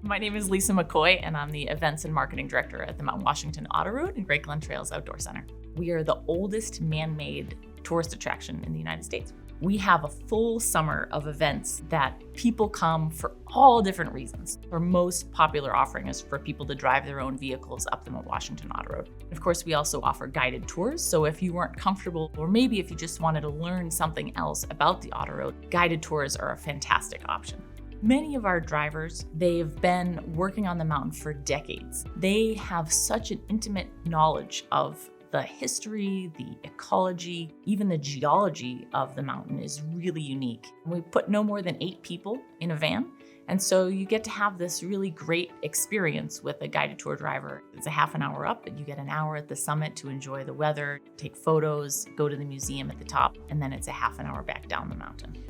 My name is Lisa McCoy, and I'm the Events and Marketing Director at the Mount Washington Auto Route and Great Glen Trails Outdoor Center. We are the oldest man-made tourist attraction in the United States. We have a full summer of events that people come for all different reasons. Our most popular offering is for people to drive their own vehicles up the Mount Washington Auto Road. Of course, we also offer guided tours, so if you weren't comfortable, or maybe if you just wanted to learn something else about the Auto Road, guided tours are a fantastic option. Many of our drivers, they've been working on the mountain for decades. They have such an intimate knowledge of the history, the ecology, even the geology of the mountain is really unique. We put no more than 8 people in a van, and so you get to have this really great experience with a guided tour driver. It's a half an hour up, and you get an hour at the summit to enjoy the weather, take photos, go to the museum at the top, and then it's a half an hour back down the mountain.